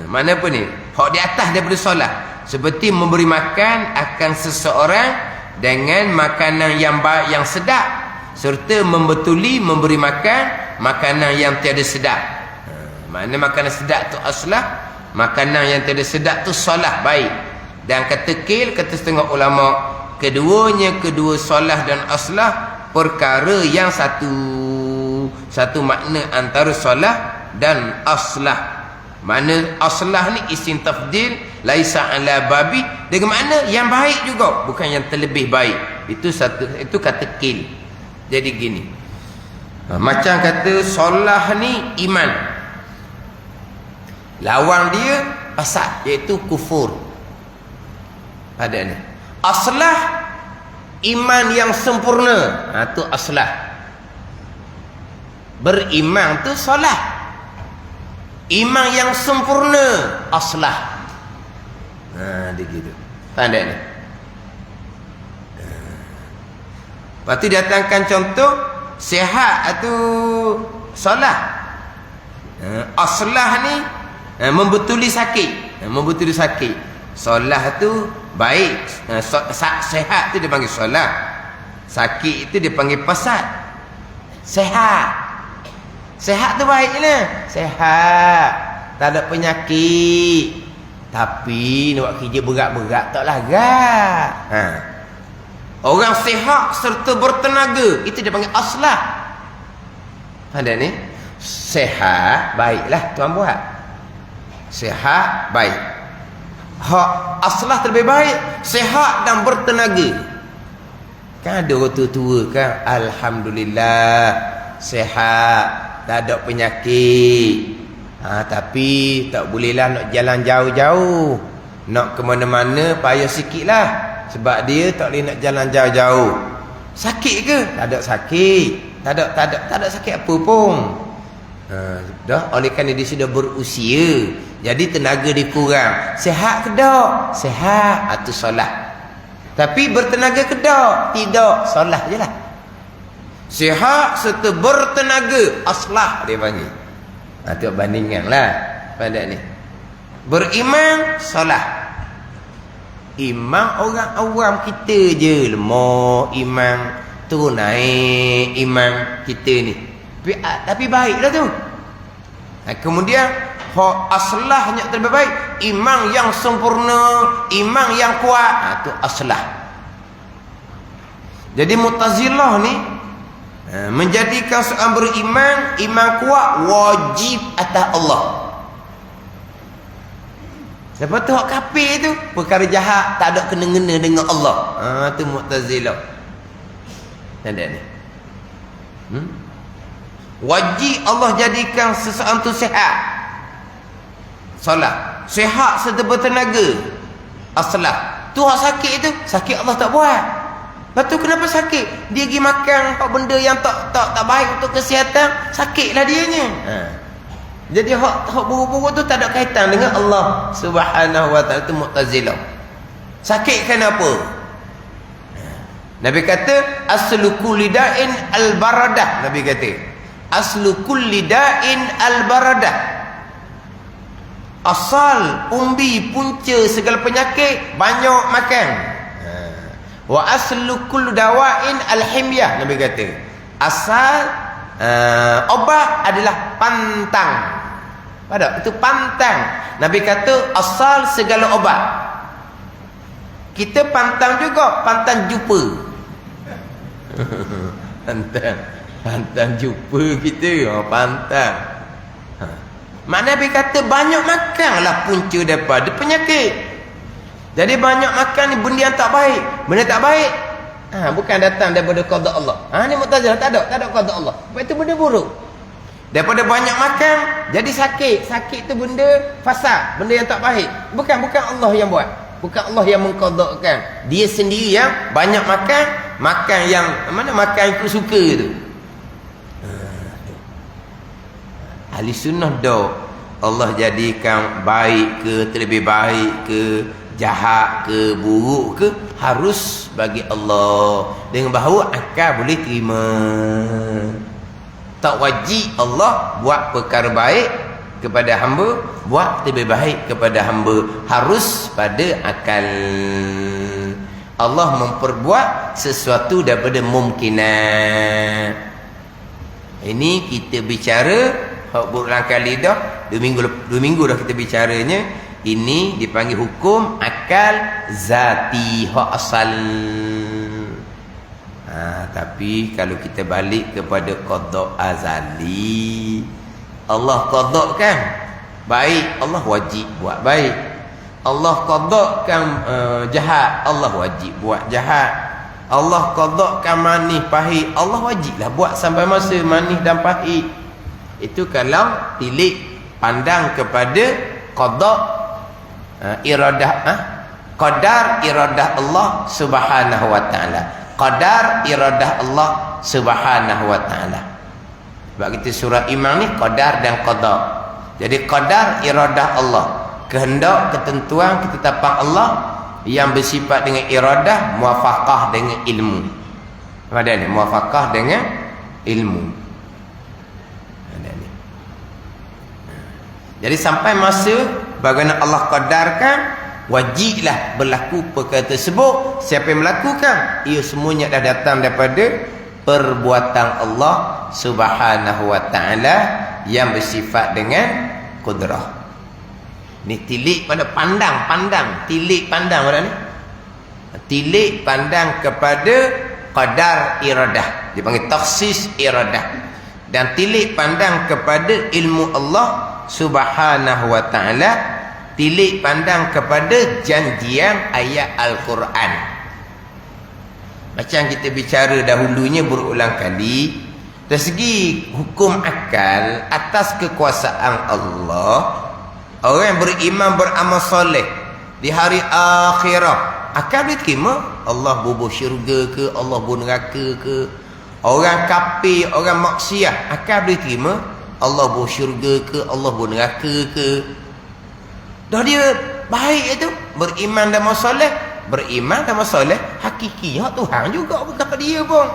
Mana apa ni? Hak di atas daripada solat, seperti memberi makan akan seseorang dengan makanan yang baik, yang sedap, serta membetuli memberi makan makanan yang tiada sedap. Mana makanan sedap tu aslah, makanan yang tiada sedap tu solat baik. Dan kata kil, kata setengah ulama, keduanya, kedua solah dan aslah perkara yang satu makna antara solah dan aslah. Mana aslah ni isim tafdil, laisa ala babi, dengan makna yang baik juga, bukan yang terlebih baik. Itu itu kata kil. Jadi gini, macam kata solah ni iman, lawan dia fasad, iaitu kufur. Pada ni aslah iman yang sempurna, tu aslah. Beriman tu solah, iman yang sempurna aslah. Dia gitu. Tanda ni. Lepas tu datangkan contoh sihat atau solah. Aslah ni membetuli sakit, membetuli sakit. Solah tu baik, sehat tu dia panggil solah. Sakit itu dia panggil fasad. Sehat, sehat tu baik je, sehat, tak ada penyakit. Tapi nak buat kerja berat-berat tak lagak. Orang sehat serta bertenaga, itu dia panggil aslah. Ada ni, sehat baiklah tuan buat, sehat baik. Hak aslah terlebih baik, sehat dan bertenaga. Kan ada orang tua-tua kan, alhamdulillah sehat, tak ada penyakit. Tapi tak bolehlah nak jalan jauh-jauh, nak ke mana-mana payah sikit lah. Sebab dia tak boleh nak jalan jauh-jauh. Sakit ke? Tak ada sakit. Tak ada sakit apa pun. Dah, oleh kerana dia sudah berusia, jadi tenaga dia kurang. Sehat ke tak? Sehat, itu solat. Tapi bertenaga ke tak? Tidak, solat je lah. Sehat serta bertenaga, aslah dia panggil. Itu bandingan lah pada ni. Beriman, solat. Iman orang awam kita je lemah, iman turun naik iman kita ni. Tapi baiklah tu. Kemudian aslahnya terlebih baik, iman yang sempurna, iman yang kuat, tu aslah. Jadi Mu'tazilah ni menjadikan seorang beriman, iman kuat wajib atas Allah. Sebab tu hak kafir tu perkara jahat, tak ada kena-mengena dengan Allah. Tu Mu'tazilah. Ada ni. Wajib Allah jadikan seseorang tu sihat. Solat, sihat serta bertenaga. Aslah. Tu hak sakit tu, sakit Allah tak buat. Lepas tu kenapa sakit? Dia pergi makan hak benda yang tak baik untuk kesihatan, sakitlah dianya. Jadi hak buruk-buruk tu tak ada kaitan dengan Allah Subhanahu wa ta'ala. Itu Mu'tazilah. Sakit kenapa? Nabi kata aslu kulli da'in al-baradah. Nabi kata aslu kulli da'in al-baradah. Asal umbi punca segala penyakit banyak makan. Wa aslu kulli dawa'in al-himyah. Nabi kata asal obat adalah pantang. Pada itu pantang. Nabi kata asal segala obat. Kita pantang juga, pantang jumpa. pantang jumpa kita, pantang. Makna Nabi kata banyak makanlah punca daripada penyakit. Jadi banyak makan ni benda yang tak baik. Benda tak baik bukan datang daripada qada Allah. Ni Mu'tazilah, tak ada qada Allah. Sebab itu benda buruk. Daripada banyak makan jadi sakit. Sakit tu benda fasad, benda yang tak baik. Bukan Allah yang buat. Bukan Allah yang mengqadakan. Dia sendiri yang banyak makan yang mana makan ikut suka tu. Ahli sunnah dah Allah jadikan baik ke, terlebih baik ke, jahat ke, buruk ke, harus bagi Allah. Dengan bahawa akal boleh terima. Tak wajib Allah buat perkara baik kepada hamba, buat lebih baik kepada hamba. Harus pada akal. Allah memperbuat sesuatu daripada mungkinat. Ini kita bicara berulang kali dah, 2 minggu dah kita bicaranya. Ini dipanggil hukum akal zati, hak asal. Tapi kalau kita balik kepada qada azali, Allah qadakan baik, Allah wajib buat baik. Allah qadakan jahat, Allah wajib buat jahat. Allah qadakan manis pahit, Allah wajiblah buat sampai masa manis dan pahit. Itu kalau tilik pandang kepada qada iradah, qadar iradah Allah Subhanahu wa taala. Qadar iradah Allah Subhanahu wa taala. Sebab kita surah Iman ni qadar dan qada. Jadi qadar iradah Allah, kehendak, ketentuan, ketetapan Allah yang bersifat dengan iradah, muwafaqah dengan ilmu. Ada ni muwafaqah dengan ilmu. Jadi sampai masa bagaimana Allah qadarkan, wajiblah berlaku perkara tersebut. Siapa yang melakukan, ia semuanya dah datang daripada perbuatan Allah Subhanahu wa taala yang bersifat dengan kudrah. Ni tilik pada pandang, tilik pandang pada ni. Tilik pandang kepada qadar iradah, dipanggil takhsis iradah. Dan tilik pandang kepada ilmu Allah Subhanahu wa ta'ala, tilik pandang kepada janjian ayat Al-Quran. Macam kita bicara dahulunya berulang kali, dari segi hukum akal atas kekuasaan Allah, orang yang beriman beramal soleh di hari akhirat, akal boleh terima Allah bubuh syurga ke, Allah bubuh neraka ke. Orang kafir, orang maksiat, akal boleh terima Allah bubuh syurga ke, Allah bubuh neraka ke. Dah dia baik itu, beriman dan masoleh, beriman dan masoleh hakiki hak Tuhan juga, bukan kat dia pun.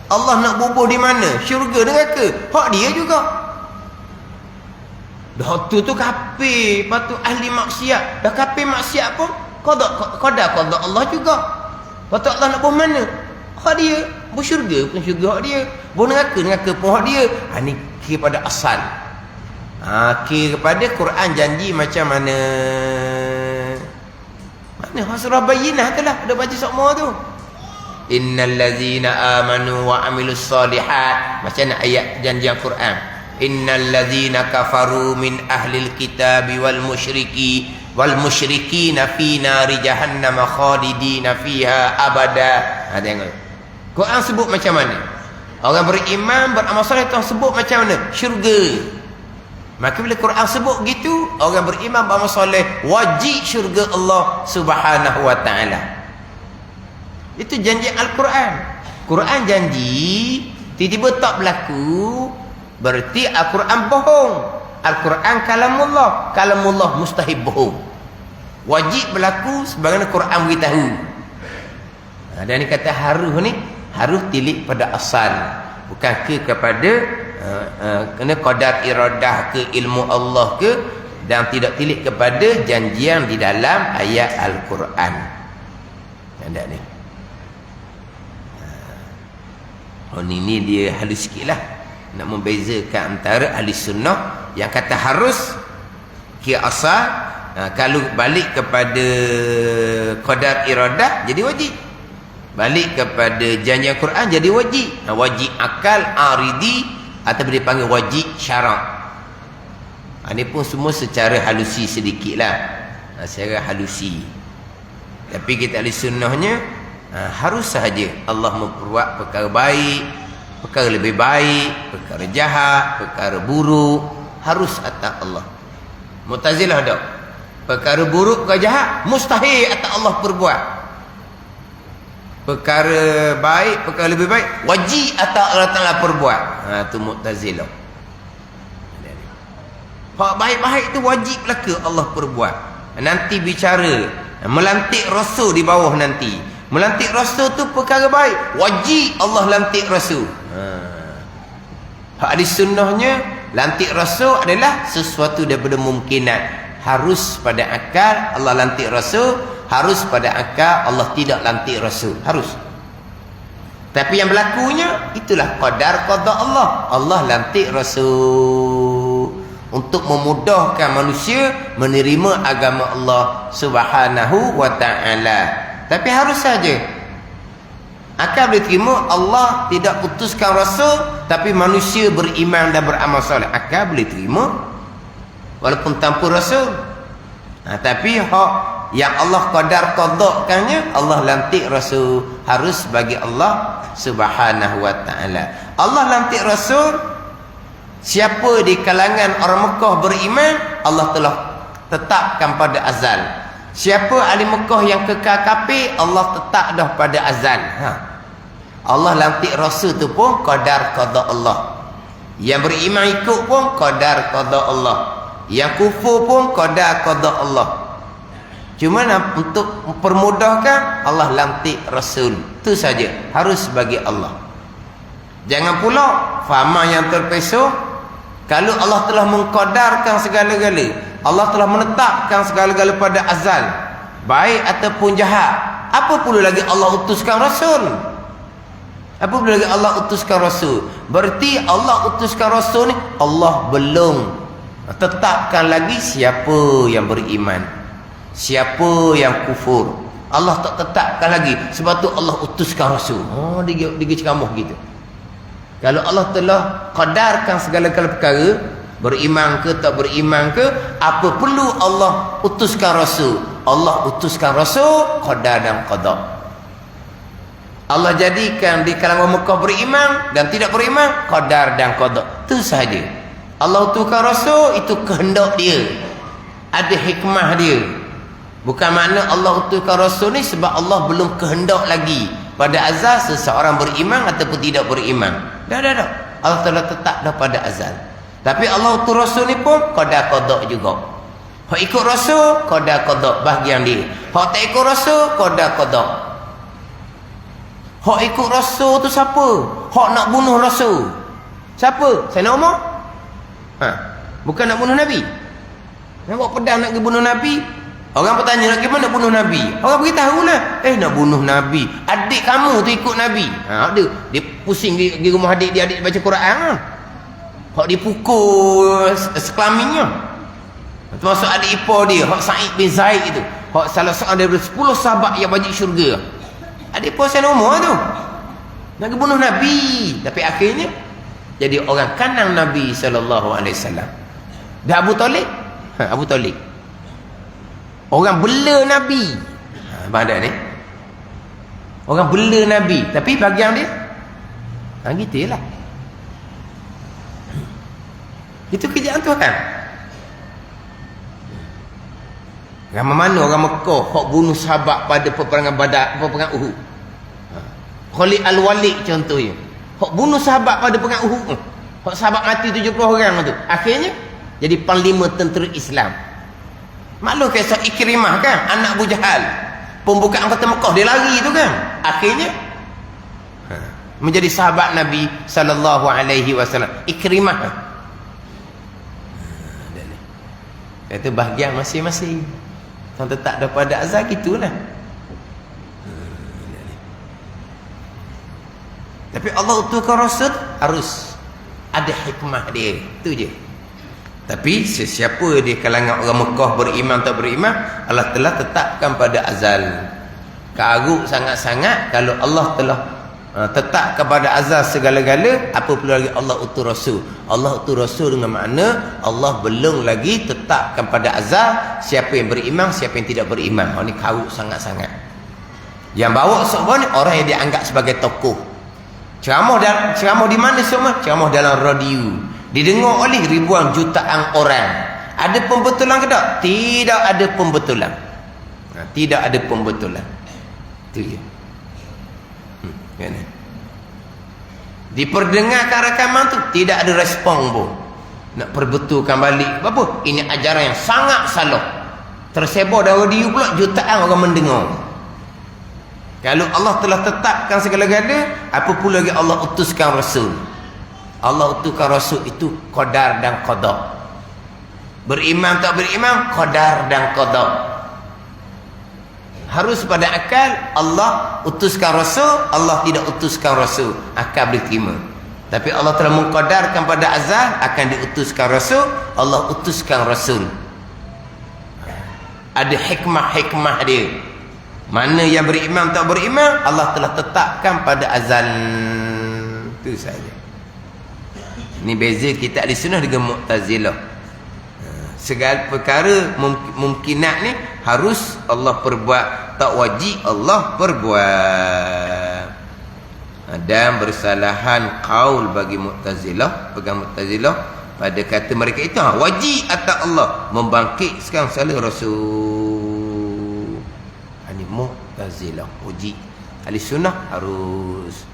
Allah nak bubuh di mana, syurga neraka, hak dia juga. Dah tu kafir, patut ahli maksiat, dah kafir maksiat pun qada Allah juga. Patut Allah nak bubuh mana, hak dia. Bu syurga pun syurga hak dia, bu neraka pun hak dia. Ni kira pada asal. Kira kepada Quran janji macam mana? Mana surah Bayyinah tu lah, ada baca semua tu. Innal ladzina amanu wa amilus solihat. Macam mana ayat janji Al-Quran? Innal ladzina kafaru min ahlil kitabi wal musyrikina fi nari jahannam khalidina fiha abada. Tengok Quran sebut macam mana? Orang beriman beramal soleh Tuhan sebut macam mana? Syurga. Maka bila Quran sebut gitu, orang beriman beramal soleh wajib syurga Allah Subhanahu wa taala. Itu janji Al-Quran. Quran janji tiba-tiba tak berlaku, berarti Al-Quran bohong. Al-Quran kalamullah mustahil bohong. Wajib berlaku sebagaimana Quran beritahu. Dan ni kata harus tilik pada asal, bukan kepada kena qadar iradah ke, ilmu Allah ke, dan tidak tilik kepada janjian di dalam ayat Al-Quran. Ada ni. Ini dia halus sikit lah, nak membezakan antara ahli sunnah yang kata harus kira asal. Kalau balik kepada qadar iradah jadi wajib, balik kepada janji Al-Quran jadi wajib. Wajib akal aridi atau dipanggil wajib syarak. Ini pun semua secara halusi sedikit lah, secara halusi. Tapi kita ahli sunnahnya harus sahaja Allah memperbuat perkara baik, perkara lebih baik, perkara jahat, perkara buruk, harus atas Allah. Mu'tazilah tak, perkara buruk, perkara jahat mustahil atas Allah perbuat. Perkara baik, perkara lebih baik wajib atas Allah Ta'ala perbuat. Tu Mu'tazilah. Hak baik-baik tu wajib lah ke Allah perbuat. Nanti bicara melantik rasul di bawah nanti. Melantik rasul tu perkara baik, wajib Allah lantik rasul. Hak di sunnahnya lantik rasul adalah sesuatu daripada mungkinat. Harus pada akal Allah lantik rasul, harus pada akal Allah tidak lantik rasul. Harus. Tapi yang berlakunya itulah qadar qada Allah. Allah lantik rasul untuk memudahkan manusia menerima agama Allah Subhanahu wa taala. Tapi harus saja akal boleh terima Allah tidak putuskan rasul, tapi manusia beriman dan beramal soleh. Akal boleh terima walaupun tanpa rasul. Tapi hak yang Allah qadar qadakannya Allah lantik rasul, harus bagi Allah Subhanahu wa taala. Allah lantik rasul, siapa di kalangan orang Mekah beriman Allah telah tetapkan pada azal. Siapa ahli Mekah yang kekal kafir Allah tetap dah pada azal. Allah lantik rasul tu pun qadar qada Allah. Yang beriman ikut pun qadar qada Allah. Yang kufur pun qadar qada Allah. Cuma untuk mempermudahkan Allah lantik rasul. Itu saja, harus bagi Allah. Jangan pula faham yang terpeso, kalau Allah telah mengqadarkan segala-gala, Allah telah menetapkan segala-gala pada azal, baik ataupun jahat, apa perlu lagi Allah utuskan rasul? Apa perlu lagi Allah utuskan rasul? Berarti Allah utuskan rasul ni Allah belum tetapkan lagi siapa yang beriman, siapa yang kufur. Allah tak tetapkan lagi. Sebab tu Allah utuskan rasul. Dia ceramah gitu. Kalau Allah telah qadarkan segala-gala perkara, beriman ke tak beriman ke, apa perlu Allah utuskan rasul? Allah utuskan rasul qadar dan qada. Allah jadikan di kalangan Mekah beriman dan tidak beriman qadar dan qada. Itu sahaja. Allah utuskan rasul, itu kehendak dia, ada hikmah dia. Bukan makna Allah utuskan rasul ni sebab Allah belum kehendak lagi pada azal seseorang beriman ataupun tidak beriman. Dah. Allah telah tetap dah pada azal. Tapi Allah utus rasul ni pun qada qada juga. Hak ikut rasul qada qada bahagian dia. Hak tak ikut rasul qada qada. Hak ikut rasul tu siapa? Hak nak bunuh rasul. Siapa? Sayyidina Umar? Bukan nak bunuh Nabi. Nak bawa pedang nak pergi bunuh Nabi. Orang bertanya nak gimana nak bunuh Nabi? Orang beritahu lah, nak bunuh Nabi. Adik kamu tu ikut Nabi. Dia pusing di rumah adik dia, adik baca Quran. Hak dipukul sekelaminnya. Termasuk adik ipar dia, hak Sa'id bin Zaid itu. Hak salah seorang daripada 10 sahabat yang wajib syurga. Adik ipar Sayyidina Umar tu. Nak bunuh Nabi. Tapi akhirnya jadi orang kanan Nabi SAW. Dah Abu Talib? Abu Talib. Orang bela Nabi. Abang ni. Orang bela Nabi. Tapi bagian dia gitu lah. Itu kerjaan Tuhan. Ramai mana orang Mekah hak bunuh sahabat pada peperangan Badar, peperangan Uhud. Khalid Al-Walid contohnya. Hak bunuh sahabat pada peperangan Uhud. Hak sahabat mati 70 orang tu. Akhirnya jadi panglima tentera Islam. Maklum kisah Ikrimah kan, anak Abu Jahal, pembukaan kota Mekah, dia lari tu kan. Akhirnya menjadi sahabat Nabi sallallahu alaihi wasallam. Ikrimah. Itu bahagian masing-masing. Yang tetap daripada azal gitulah. Tapi Allah utuskan rasul harus ada hikmah dia. Itu je. Tapi sesiapa di kalangan orang Mekah beriman tak beriman, Allah telah tetapkan pada azal. Karuk sangat-sangat kalau Allah telah tetap kepada azal segala-gala, apa perlu lagi Allah utus rasul? Allah utus rasul dengan makna Allah belum lagi tetapkan pada azal siapa yang beriman, siapa yang tidak beriman. Ini karuk sangat-sangat. Yang bawa semua ni orang yang dianggap sebagai tokoh. Ceramah di mana semua? Ceramah dalam radio. Didengar oleh ribuan jutaan orang. Ada pembetulan ke tak? Tidak ada pembetulan. Tidak ada pembetulan. Itu je. Diperdengarkan rekaman tu tidak ada respon pun. nak perbetulkan balik. Apa? Ini ajaran yang sangat salah. Tersebar dalam radio pula jutaan orang mendengar. Kalau Allah telah tetapkan segala-gala, apa pula lagi Allah utuskan Rasul. Allah utuskan Rasul itu qadar dan qada. Beriman tak beriman, qadar dan qada. Harus pada akal. Allah utuskan Rasul, Allah tidak utuskan Rasul, akal boleh terima. Tapi Allah telah mengqadarkan pada azal akan diutuskan Rasul, Allah utuskan Rasul. Ada hikmah-hikmah dia. Mana yang beriman tak beriman, Allah telah tetapkan pada azal. Itu saja. Ini beza kita ahli sunnah dengan Mu'tazilah. Segala perkara mungkinat ni harus Allah perbuat, tak wajib Allah perbuat. Dan bersalahan qaul bagi Mu'tazilah, pegang Mu'tazilah pada kata mereka itu wajib atas Allah membangkitkan salah Rasul. Ini Mu'tazilah wajib. Ahli sunnah harus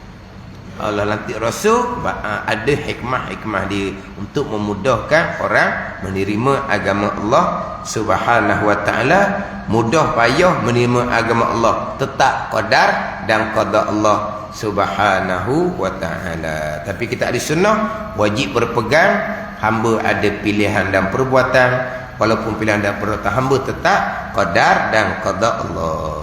Allah lantik Rasul, ada hikmah-hikmah dia untuk memudahkan orang menerima agama Allah Subhanahu wa ta'ala. Mudah payah menerima agama Allah, tetap qadar dan qada Allah Subhanahu wa ta'ala. Tapi kita ahli sunnah wajib berpegang, hamba ada pilihan dan perbuatan. Walaupun pilihan dan perbuatan hamba tetap qadar dan qada Allah.